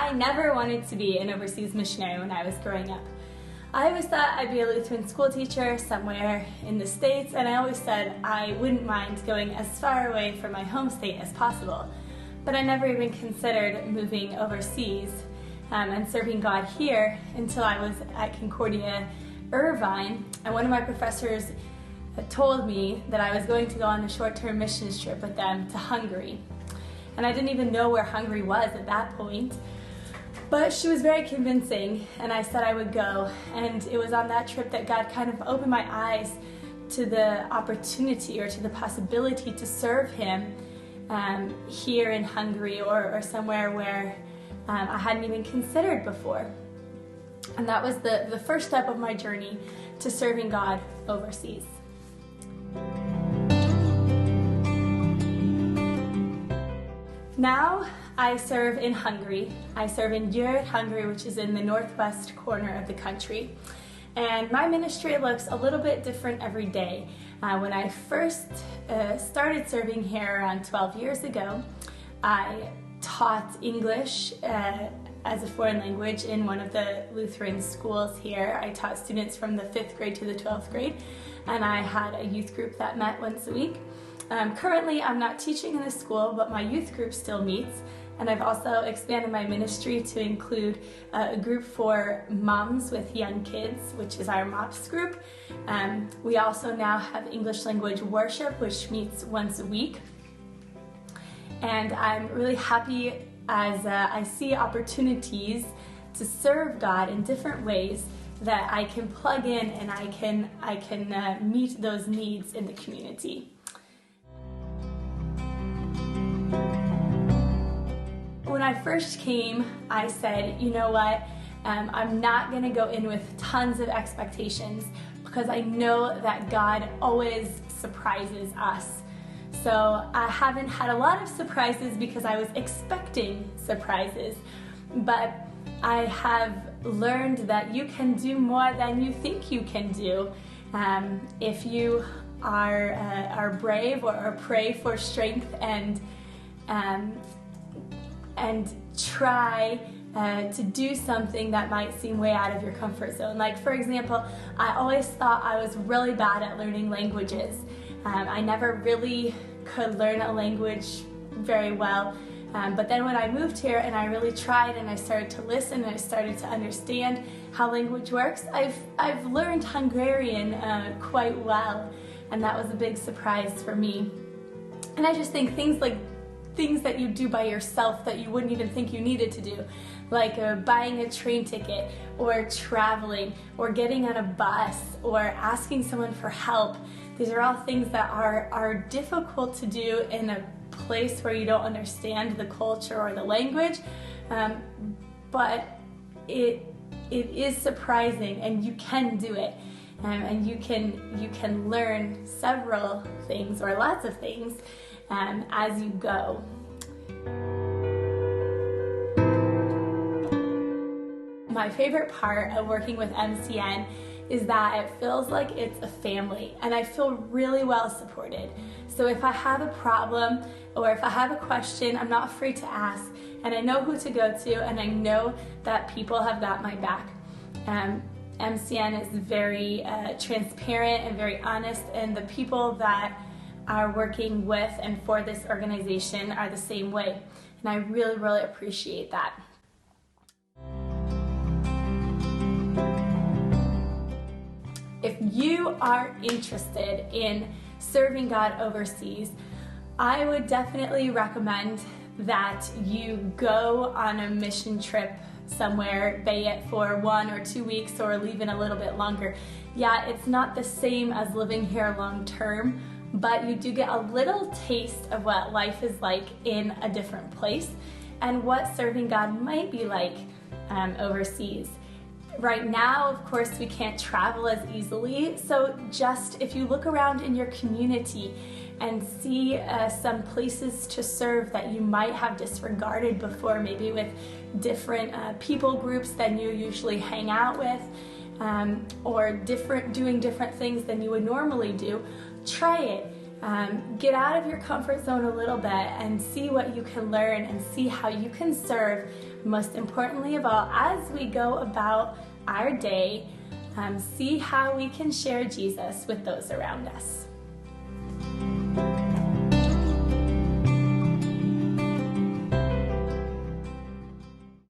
I never wanted to be an overseas missionary when I was growing up. I always thought I'd be a Lutheran school teacher somewhere in the States, and I always said I wouldn't mind going as far away from my home state as possible. But I never even considered moving overseas and serving God here until I was at Concordia Irvine, and one of my professors told me that I was going to go on a short-term missions trip with them to Hungary. And I didn't even know where Hungary was at that point. But she was very convincing, and I said I would go. And it was on that trip that God kind of opened my eyes to the opportunity or to the possibility to serve Him here in Hungary or somewhere where I hadn't even considered before. And that was the first step of my journey to serving God overseas. Now I serve in Hungary. I serve in Győr, Hungary, which is in the northwest corner of the country. And my ministry looks a little bit different every day. When I first started serving here around 12 years ago, I taught English as a foreign language in one of the Lutheran schools here. I taught students from the 5th grade to the 12th grade, and I had a youth group that met once a week. Currently, I'm not teaching in the school, but my youth group still meets, and I've also expanded my ministry to include a group for moms with young kids, which is our MOPS group. We also now have English language worship, which meets once a week. And I'm really happy as I see opportunities to serve God in different ways that I can plug in and I can meet those needs in the community. When I first came, I said, you know what, I'm not going to go in with tons of expectations because I know that God always surprises us. So I haven't had a lot of surprises because I was expecting surprises, but I have learned that you can do more than you think you can do. If you are brave or pray for strength and try to do something that might seem way out of your comfort zone. Like, for example, I always thought I was really bad at learning languages. I never really could learn a language very well, but then when I moved here and I really tried and I started to listen and I started to understand how language works, I've learned Hungarian quite well, and that was a big surprise for me. And I just think things that you do by yourself that you wouldn't even think you needed to do, like buying a train ticket or traveling or getting on a bus or asking someone for help. These are all things that are difficult to do in a place where you don't understand the culture or the language, but it is surprising, and you can do it, and you can learn several things or lots of things as you go. My favorite part of working with MCN is that it feels like it's a family, and I feel really well supported. So if I have a problem or if I have a question, I'm not afraid to ask, and I know who to go to, and I know that people have got my back. MCN is very transparent and very honest, and the people that are working with and for this organization are the same way, and I really, really appreciate that. If you are interested in serving God overseas, I would definitely recommend that you go on a mission trip somewhere, be it for 1 or 2 weeks or leave in a little bit longer. Yeah, it's not the same as living here long term, but you do get a little taste of what life is like in a different place and what serving God might be like overseas. Right now, of course, we can't travel as easily, so just if you look around in your community and see some places to serve that you might have disregarded before, maybe with different people groups than you usually hang out with, or doing different things than you would normally do, try it. Get out of your comfort zone a little bit and see what you can learn and see how you can serve. Most importantly of all, as we go about our day, see how we can share Jesus with those around us.